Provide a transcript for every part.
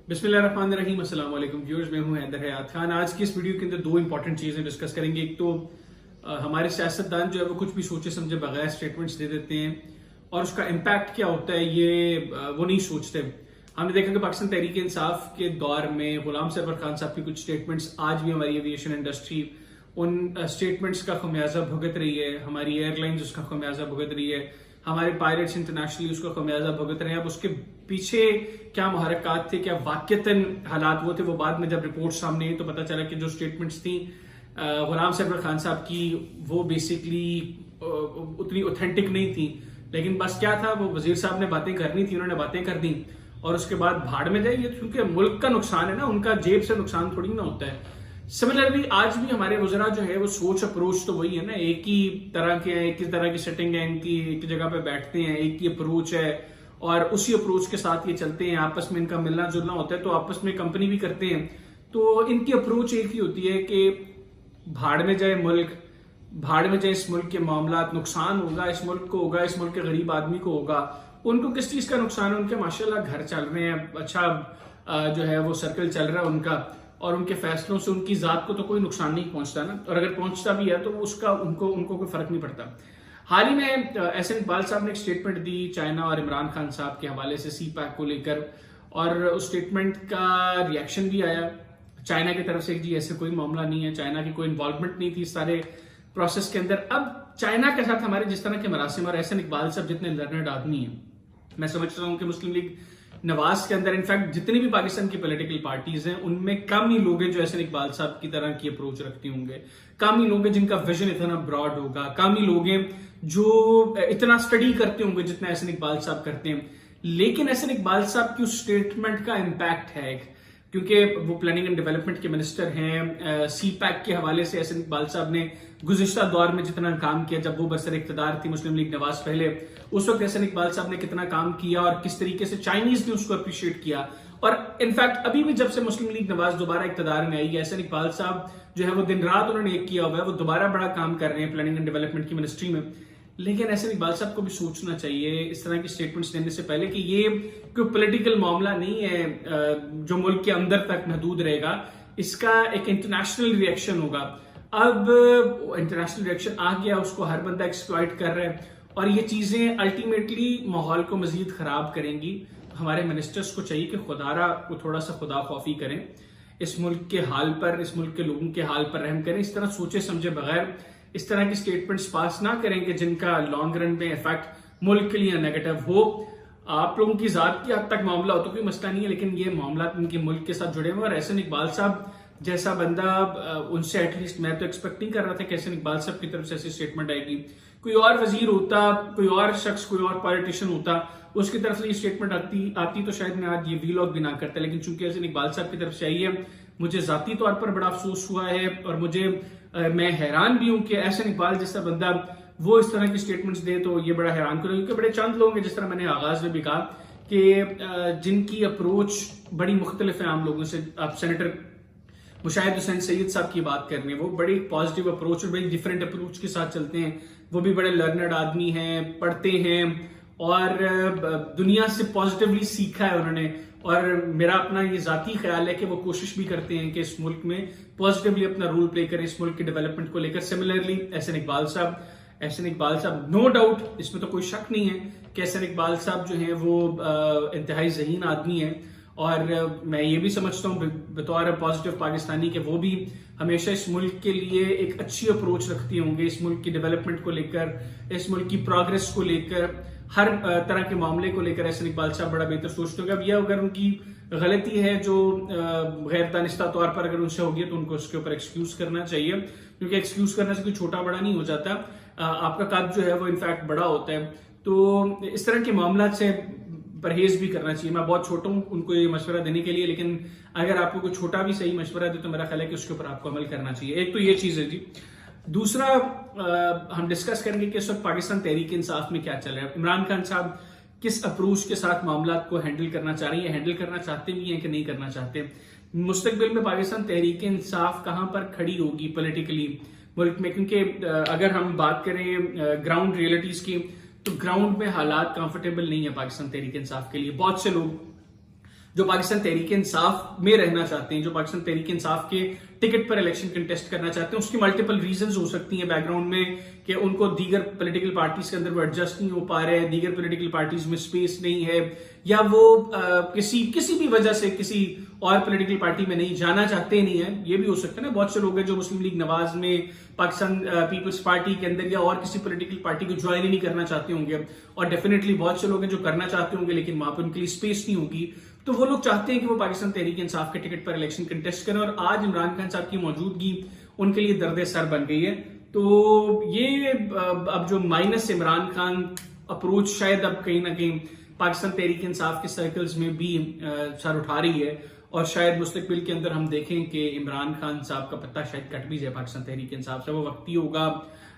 बिस्मिल्लाहिर्रहमानिर्रहीम। अस्सलाम वालेकुम व्यूअर्स, मैं हूं हैदर हयात खान। आज की इस वीडियो के अंदर दो इंपॉर्टेंट चीजें डिस्कस करेंगे। एक तो हमारे सियासतदान जो है वो कुछ भी सोचे समझे बगैर स्टेटमेंट्स दे देते हैं और उसका इम्पैक्ट क्या होता है ये वो नहीं सोचते। हमने देखा कि पाकिस्तान तहरीक इंसाफ के दौर में गुलाम सरवर खान साहब की कुछ स्टेटमेंट्स आज भी हमारी एविएशन इंडस्ट्री उन स्टेटमेंट्स का खमियाजा भुगत रही है, हमारी एयरलाइंस उसका खमियाजा भुगत रही है, हमारे पायलट्स इंटरनेशनली उसका खमियाजा भुगत रहे हैं। अब उसके पीछे क्या मुहर्रकात थे, क्या वाकयतन हालात वो थे, वो बाद में जब रिपोर्ट सामने आई तो पता चला कि जो स्टेटमेंट्स थी गुलाम सरवर खान साहब की वो बेसिकली उतनी ऑथेंटिक नहीं थी। लेकिन बस क्या था, वो वजीर साहब ने बातें करनी थी, उन्होंने बातें कर दी और उसके बाद भाड़ में जाइए, क्योंकि मुल्क का नुकसान है ना, उनका जेब से नुकसान थोड़ी ना होता है। सिमिलरली आज भी हमारे वज़रा जो है वो सोच अप्रोच तो वही है ना, एक ही तरह के हैं, एक ही तरह की सेटिंग है इनकी, एक जगह पे बैठते हैं, एक ही अप्रोच है और उसी अप्रोच के साथ ये चलते हैं। आपस में इनका मिलना जुलना होता है तो आपस में कंपनी भी करते हैं, तो इनकी अप्रोच एक ही होती है कि भाड़ में जाए मुल्क, भाड़ में जाए इस मुल्क के मामलात, नुकसान होगा इस मुल्क को, होगा इस मुल्क के गरीब आदमी को होगा। उनको किस चीज का नुकसान है? उनके माशाल्लाह घर चल रहे हैं, अच्छा जो है वो सर्कल चल रहा है उनका, और उनके फैसलों से उनकी जात को तो कोई नुकसान नहीं पहुंचता ना, और अगर पहुंचता भी है तो उसका उनको कोई फर्क नहीं पड़ता। हाल ही में एहसन इकबाल साहब ने एक स्टेटमेंट दी चाइना और इमरान खान साहब के हवाले से सी पैक को लेकर, और उस स्टेटमेंट का रिएक्शन भी आया चाइना की तरफ से, जी ऐसे कोई मामला नहीं है, चाइना की कोई इन्वॉल्वमेंट नहीं थी इस सारे प्रोसेस के अंदर। अब चाइना के साथ हमारे जिस तरह के मरासिम, और एहसन इकबाल साहब जितने लर्नर्ड आदमी हैं, मैं समझता हूँ कि मुस्लिम लीग नवाज के अंदर इनफैक्ट जितनी भी पाकिस्तान की पॉलिटिकल पार्टीज हैं उनमें कम ही लोग हैं जो एहसन इकबाल साहब की तरह की अप्रोच रखते होंगे, कम ही लोग हैं जिनका विजन इतना ब्रॉड होगा, कम ही लोग हैं जो इतना स्टडी करते होंगे जितना एहसन इकबाल साहब करते हैं। लेकिन एहसन इकबाल साहब की उस स्टेटमेंट का इम्पैक्ट है, क्योंकि वो प्लानिंग एंड डेवलपमेंट के मिनिस्टर हैं। सी पैक के हवाले से एहसन इकबाल साहब ने गुज़िश्ता दौर में जितना काम किया, जब वो बरसर इक़्तिदार थी मुस्लिम लीग नवाज पहले, उस वक्त एहसन इकबाल साहब ने कितना काम किया और किस तरीके से चाइनीज ने उसको अप्रिशिएट किया। और इनफैक्ट अभी भी जब से मुस्लिम लीग नवाज दोबारा इक़्तिदार में आई है, एहसन इकबाल साहब जो है वो दिन रात उन्होंने एक किया हुआ है, वो दोबारा बड़ा काम कर रहे हैं प्लानिंग एंड डेवलपमेंट की मिनिस्ट्री में। लेकिन एहसन इकबाल साहब को भी सोचना चाहिए इस तरह की स्टेटमेंट्स देने से पहले कि ये कोई पॉलिटिकल मामला नहीं है जो मुल्क के अंदर तक महदूद रहेगा, इसका एक इंटरनेशनल रिएक्शन होगा। अब इंटरनेशनल रिएक्शन आ गया, उसको हर बंदा एक्सप्लॉइट कर रहा है और ये चीजें अल्टीमेटली माहौल को मजीद खराब करेंगी। हमारे मिनिस्टर्स को चाहिए कि खुदारा को थोड़ा सा खुदा खौफी करें, इस मुल्क के हाल पर, इस मुल्क के लोगों के हाल पर रहम करें, इस तरह सोचे समझे बगैर इस तरह की स्टेटमेंट्स पास ना करें कि जिनका लॉन्ग रन में इफेक्ट मुल्क के लिए नेगेटिव हो। आप लोगों की जात की हद तक मामला हो तो कोई मसला नहीं है, लेकिन ये मामला इनके मुल्क के साथ जुड़े हुए। और एहसन इकबाल साहब जैसा बंदा, उनसे एटलीस्ट मैं तो एक्सपेक्ट नहीं कर रहा था कि एहसन इकबाल साहब की तरफ से ऐसी स्टेटमेंट आएगी। कोई और वजीर होता, कोई और शख्स, कोई और पॉलिटिशियन होता, उसकी तरफ से ये स्टेटमेंट आती तो शायद मैं आज ये वीलॉग भी ना करता। लेकिन चूंकि एहसन इकबाल साहब की तरफ से आई है, मुझे जाती तौर पर बड़ा अफसोस हुआ है और मैं हैरान भी हूं कि एहसन इकबाल जैसा बंदा वो इस तरह की स्टेटमेंट्स दे, तो ये बड़ा हैरान करो। क्योंकि बड़े चंद लोग हैं, जिस तरह मैंने आगाज में भी कहा, कि जिनकी अप्रोच बड़ी मुख्तलिफ है आम लोगों से। आप सेनेटर मुशाहिद हुसैन सैयद साहब की बात कर रहे हैं, वो बड़ी पॉजिटिव अप्रोच और बड़ी डिफरेंट अप्रोच के साथ चलते हैं। वो भी बड़े लर्नर्ड आदमी हैं, पढ़ते हैं और दुनिया से पॉजिटिवली सीखा है उन्होंने। और मेरा अपना ये जाती ख्याल है कि वो कोशिश भी करते हैं कि इस मुल्क में पॉजिटिवली अपना रोल प्ले करें इस मुल्क के डेवलपमेंट को लेकर। सिमिलरली एहसन इकबाल साहब नो डाउट, इसमें तो कोई शक नहीं है कि एहसन इकबाल साहब जो हैं वो इंतहाई ज़हीन आदमी हैं। और मैं ये भी समझता हूँ बतौर पॉजिटिव पाकिस्तानी कि वो भी हमेशा इस मुल्क के लिए एक अच्छी अप्रोच रखती होंगे, इस मुल्क की डेवलपमेंट को लेकर, इस मुल्क की प्रोग्रेस को लेकर, हर तरह के मामले को लेकर एहसन इकबाल साहब बड़ा बेहतर सोचते होंगे। अब यह अगर उनकी गलती है जो गैर दानिस्ता तौर पर अगर उनसे होगी तो उनको उसके ऊपर एक्सक्यूज करना चाहिए, क्योंकि एक्सक्यूज करने से कोई छोटा बड़ा नहीं हो जाता, आपका कद जो है वो इनफैक्ट बड़ा होता है। तो इस तरह के मामला से परहेज भी करना चाहिए। मैं बहुत छोटा हूँ उनको ये मशवरा देने के लिए, लेकिन अगर आपको कोई छोटा भी सही मशवरा दे तो मेरा ख्याल है कि उसके ऊपर आपको अमल करना चाहिए। एक तो ये चीज है जी। दूसरा, हम डिस्कस करेंगे कि इस वक्त पाकिस्तान तहरीक इंसाफ में क्या चल रहा है। इमरान खान साहब किस अप्रोच के साथ मामला को हैंडल करना चाह रही है, हैंडल करना चाहते भी हैं कि नहीं करना चाहते। मुस्तकबिल में पाकिस्तान तहरीक इंसाफ कहां पर खड़ी होगी पॉलिटिकली मुल्क में, क्योंकि अगर हम बात करें ग्राउंड रियलिटीज की तो ग्राउंड में हालात कंफर्टेबल नहीं है पाकिस्तान तहरीक इंसाफ के लिए। बहुत से लोग جو پاکستان تحریک انصاف میں رہنا چاہتے ہیں, جو پاکستان تحریک انصاف کے ٹکٹ پر الیکشن کنٹیسٹ کرنا چاہتے ہیں, اس کی ملٹیپل ریزنز ہو سکتی ہیں بیک گراؤنڈ میں کہ ان کو دیگر پولیٹیکل پارٹیز کے اندر وہ ایڈجسٹ نہیں ہو پا رہے, دیگر پولیٹیکل پارٹیز میں اسپیس نہیں ہے, یا وہ کسی بھی وجہ سے کسی اور پولیٹیکل پارٹی میں نہیں جانا چاہتے نہیں ہیں. یہ بھی ہو سکتا ہے نا, بہت سے لوگ ہیں جو مسلم لیگ نواز میں, پاکستان پیپلز پارٹی کے اندر یا اور کسی پولیٹیکل پارٹی کو جوائن ہی نہیں کرنا چاہتے ہوں گے, اور ڈیفینیٹلی بہت سے لوگ ہیں جو کرنا چاہتے ہوں گے لیکن وہاں پہ ان کے لیے اسپیس نہیں ہوگی. تو وہ لوگ چاہتے ہیں کہ وہ پاکستان تحریک انصاف کے ٹکٹ پر الیکشن کنٹیسٹ کریں, اور آج عمران خان صاحب کی موجودگی ان کے لیے درد سر بن گئی ہے. تو یہ اب جو مائنس عمران خان اپروچ شاید اب کہیں نہ کہیں پاکستان تحریک انصاف کے سرکلز میں بھی سر اٹھا رہی ہے, اور شاید مستقبل کے اندر ہم دیکھیں کہ عمران خان صاحب کا پتہ شاید کٹ بھی جائے پاکستان تحریک انصاف سے. وہ وقتی ہوگا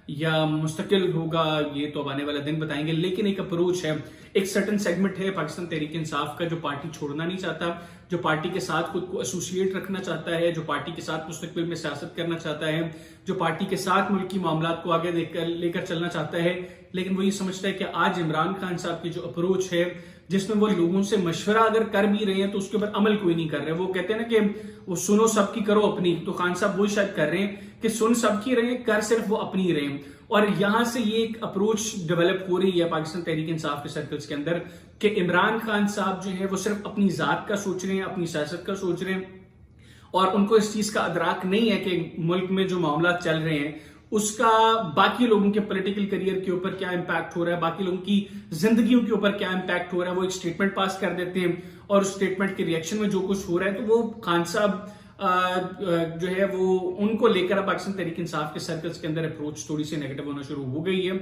یا مستقل ہوگا یہ تو اب آنے والا دن بتائیں گے, لیکن ایک اپروچ ہے, ایک سرٹن سیگمنٹ ہے پاکستان تحریک انصاف کا جو پارٹی چھوڑنا نہیں چاہتا, جو پارٹی کے ساتھ خود کو ایسوسیٹ رکھنا چاہتا ہے, جو پارٹی کے ساتھ مستقبل میں سیاست کرنا چاہتا ہے, جو پارٹی کے ساتھ ملکی معاملات کو آگے لے کر چلنا چاہتا ہے, لیکن وہ یہ سمجھتا ہے کہ آج عمران خان صاحب کی جو اپروچ ہے جس میں وہ لوگوں سے مشورہ اگر کر بھی رہے ہیں تو اس کے اوپر عمل کوئی نہیں کر رہے. وہ کہتے ہیں نا کہ وہ سنو سب کی کرو اپنی, تو خان صاحب وہی شاید کر رہے ہیں کہ سن سب کی رہے, کر صرف وہ اپنی رہے. اور یہاں سے یہ ایک اپروچ ڈیولپ ہو رہی ہے پاکستان تحریک انصاف کے سرکلز کے اندر کہ عمران خان صاحب جو ہے وہ صرف اپنی ذات کا سوچ رہے ہیں, اپنی سیاست کا سوچ رہے ہیں, اور ان کو اس چیز کا ادراک نہیں ہے کہ ملک میں جو معاملات چل رہے ہیں اس کا باقی لوگوں کے پولیٹیکل کریئر کے اوپر کیا امپیکٹ ہو رہا ہے, باقی لوگوں کی زندگیوں کے اوپر کیا امپیکٹ ہو رہا ہے. وہ ایک سٹیٹمنٹ پاس کر دیتے ہیں اور اس سٹیٹمنٹ کے ریئیکشن میں جو کچھ ہو رہا ہے تو وہ خان صاحب جو ہے وہ ان کو لے کر پاکستان تحریک انصاف کے سرکلز کے اندر اپروچ تھوڑی سی نیگیٹو ہونا شروع ہو گئی ہے.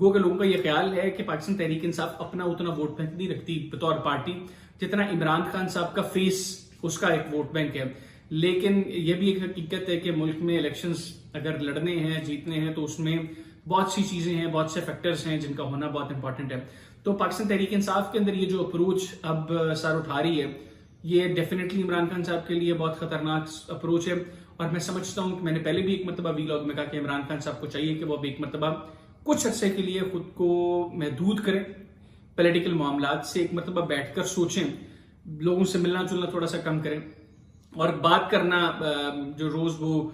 گو کہ لوگوں کا یہ خیال ہے کہ پاکستان تحریک انصاف اپنا اتنا ووٹ بینک نہیں رکھتی بطور پارٹی جتنا عمران خان صاحب کا فیس اس کا ایک ووٹ بینک ہے. لیکن یہ بھی ایک حقیقت ہے کہ ملک میں الیکشنز اگر لڑنے ہیں, جیتنے ہیں, تو اس میں بہت سی چیزیں ہیں, بہت سے فیکٹرز ہیں جن کا ہونا بہت امپورٹنٹ ہے. تو پاکستان تحریک انصاف کے اندر یہ جو اپروچ اب سر اٹھا رہی ہے یہ ڈیفینیٹلی عمران خان صاحب کے لیے بہت خطرناک اپروچ ہے. اور میں سمجھتا ہوں کہ میں نے پہلے بھی ایک مرتبہ ویلاگ میں کہا کہ عمران خان صاحب کو چاہیے کہ وہ اب ایک مرتبہ کچھ عرصے کے لیے خود کو محدود کریں پولیٹیکل معاملات سے, ایک مرتبہ بیٹھ کر سوچیں, لوگوں سے ملنا جلنا تھوڑا سا کم کریں, اور بات کرنا جو روز وہ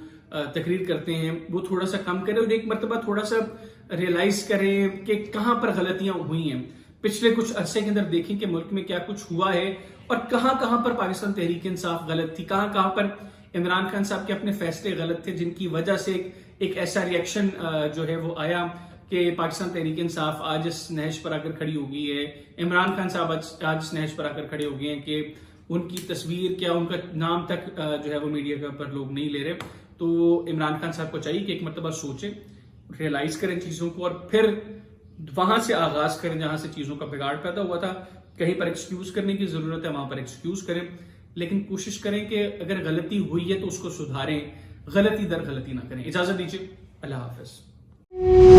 تقریر کرتے ہیں وہ تھوڑا سا کم کریں, اور ایک مرتبہ تھوڑا سا ریئلائز کریں کہ کہاں پر غلطیاں ہوئی ہیں. پچھلے کچھ عرصے کے اندر دیکھیں کہ ملک میں کیا کچھ ہوا ہے اور کہاں کہاں پر پاکستان تحریک انصاف غلط تھی, کہاں کہاں پر عمران خان صاحب کے اپنے فیصلے غلط تھے جن کی وجہ سے ایک ایسا ریئیکشن جو ہے وہ آیا کہ پاکستان تحریک انصاف آج اس نہج پر آ کر کھڑی ہو گئی ہے. عمران خان صاحب آج اس نہج پر آ کر کھڑے ہو گئے ہیں کہ ان کی تصویر کیا ان کا نام تک جو ہے وہ میڈیا کے اوپر لوگ نہیں لے رہے. تو عمران خان صاحب کو چاہیے کہ ایک مرتبہ سوچیں, ریئلائز کریں چیزوں کو, اور پھر وہاں سے آغاز کریں جہاں سے چیزوں کا بگاڑ پیدا ہوا تھا. کہیں پر ایکسکیوز کرنے کی ضرورت ہے وہاں پر ایکسکیوز کریں, لیکن کوشش کریں کہ اگر غلطی ہوئی ہے تو اس کو سدھاریں, غلطی در غلطی نہ کریں. اجازت دیجیے, اللہ حافظ.